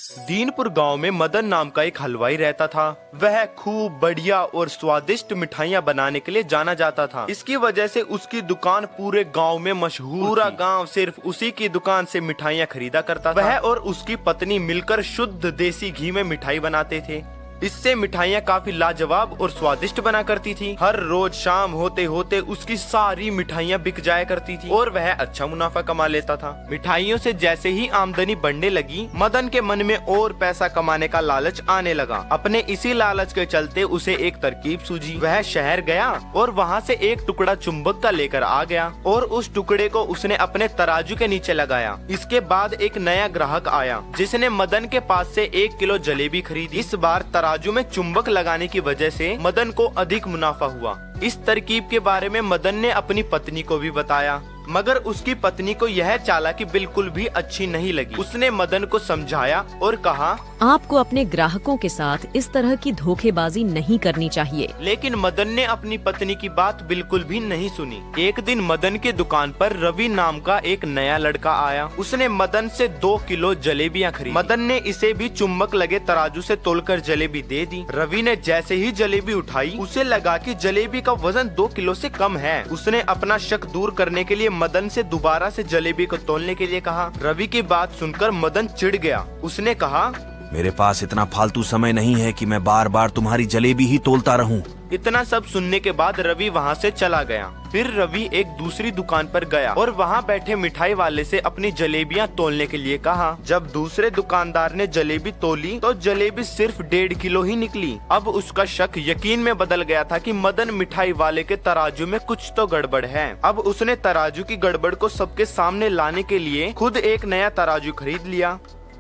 दीनपुर गांव में मदन नाम का एक हलवाई रहता था। वह खूब बढ़िया और स्वादिष्ट मिठाइयाँ बनाने के लिए जाना जाता था। इसकी वजह से उसकी दुकान पूरे गांव में मशहूर। पूरा गांव सिर्फ उसी की दुकान से मिठाइयाँ खरीदा करता था। वह और उसकी पत्नी मिलकर शुद्ध देसी घी में मिठाई बनाते थे। इससे मिठाइयाँ काफी लाजवाब और स्वादिष्ट बना करती थी। हर रोज शाम होते होते उसकी सारी मिठाइयाँ बिक जाया करती थी और वह अच्छा मुनाफा कमा लेता था। मिठाइयों से जैसे ही आमदनी बढ़ने लगी, मदन के मन में और पैसा कमाने का लालच आने लगा। अपने इसी लालच के चलते उसे एक तरकीब सूझी। वह शहर गया और वहाँ से एक टुकड़ा चुंबक का लेकर आ गया और उस टुकड़े को उसने अपने तराजू के नीचे लगाया। इसके बाद एक नया ग्राहक आया जिसने मदन के पास से 1 किलो जलेबी खरीदी। इस बार तराजू में चुंबक लगाने की वजह से मदन को अधिक मुनाफा हुआ। इस तरकीब के बारे में मदन ने अपनी पत्नी को भी बताया, मगर उसकी पत्नी को यह चालाकी बिल्कुल भी अच्छी नहीं लगी। उसने मदन को समझाया और कहा, आपको अपने ग्राहकों के साथ इस तरह की धोखेबाजी नहीं करनी चाहिए। लेकिन मदन ने अपनी पत्नी की बात बिल्कुल भी नहीं सुनी। एक दिन मदन की दुकान पर रवि नाम का एक नया लड़का आया। उसने मदन से 2 किलो जलेबियाँ खरीदी। मदन ने इसे भी चुंबक लगे तराजू से तोलकर जलेबी दे दी। रवि ने जैसे ही जलेबी उठाई, उसे लगा कि जलेबी का वजन 2 किलो से कम है। उसने अपना शक दूर करने के लिए मदन से दोबारा से जलेबी को तोलने के लिए कहा। रवि की बात सुनकर मदन चिढ़ गया। उसने कहा, मेरे पास इतना फालतू समय नहीं है कि मैं बार बार तुम्हारी जलेबी ही तोलता रहूं। इतना सब सुनने के बाद रवि वहाँ से चला गया। फिर रवि एक दूसरी दुकान पर गया और वहाँ बैठे मिठाई वाले से अपनी जलेबियाँ तोलने के लिए कहा। जब दूसरे दुकानदार ने जलेबी तोली तो जलेबी सिर्फ 1.5 किलो ही निकली। अब उसका शक यकीन में बदल गया था कि मदन मिठाई वाले के तराजू में कुछ तो गड़बड़ है। अब उसने तराजू की गड़बड़ को सबके सामने लाने के लिए खुद एक नया तराजू खरीद लिया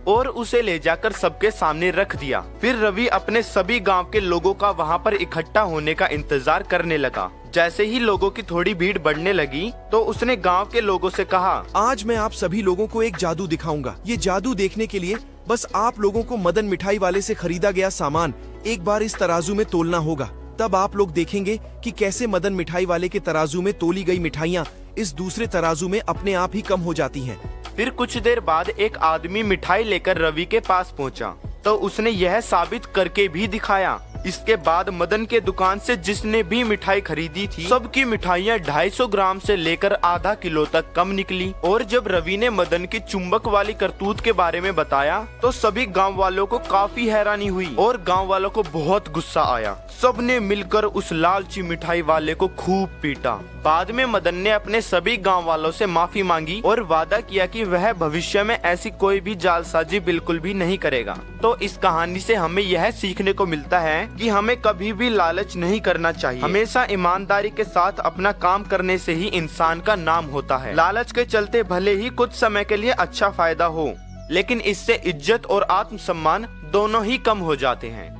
और उसे ले जाकर सबके सामने रख दिया। फिर रवि अपने सभी गांव के लोगों का वहां पर इकट्ठा होने का इंतजार करने लगा। जैसे ही लोगों की थोड़ी भीड़ बढ़ने लगी तो उसने गांव के लोगों से कहा, आज मैं आप सभी लोगों को एक जादू दिखाऊंगा। ये जादू देखने के लिए बस आप लोगों को मदन मिठाई वाले से खरीदा गया सामान एक बार इस तराजू में तोलना होगा। तब आप लोग देखेंगे कि कैसे मदन मिठाई वाले के तराजू में तोली गई मिठाइयाँ इस दूसरे तराजू में अपने आप ही कम हो जाती हैं। फिर कुछ देर बाद एक आदमी मिठाई लेकर रवि के पास पहुंचा तो उसने यह साबित करके भी दिखाया। इसके बाद मदन के दुकान से जिसने भी मिठाई खरीदी थी, सबकी मिठाइयाँ 250 ग्राम से लेकर आधा किलो तक कम निकली। और जब रवि ने मदन की चुंबक वाली करतूत के बारे में बताया तो सभी गांव वालों को काफी हैरानी हुई और गांव वालों को बहुत गुस्सा आया। सबने मिलकर उस लालची मिठाई वाले को खूब पीटा। बाद में मदन ने अपने सभी गांव वालों से माफी मांगी और वादा किया कि वह भविष्य में ऐसी कोई भी जालसाजी बिल्कुल भी नहीं करेगा। तो इस कहानी से हमें यह सीखने को मिलता है कि हमें कभी भी लालच नहीं करना चाहिए। हमेशा ईमानदारी के साथ अपना काम करने से ही इंसान का नाम होता है। लालच के चलते भले ही कुछ समय के लिए अच्छा फायदा हो, लेकिन इससे इज्जत और आत्मसम्मान दोनों ही कम हो जाते हैं।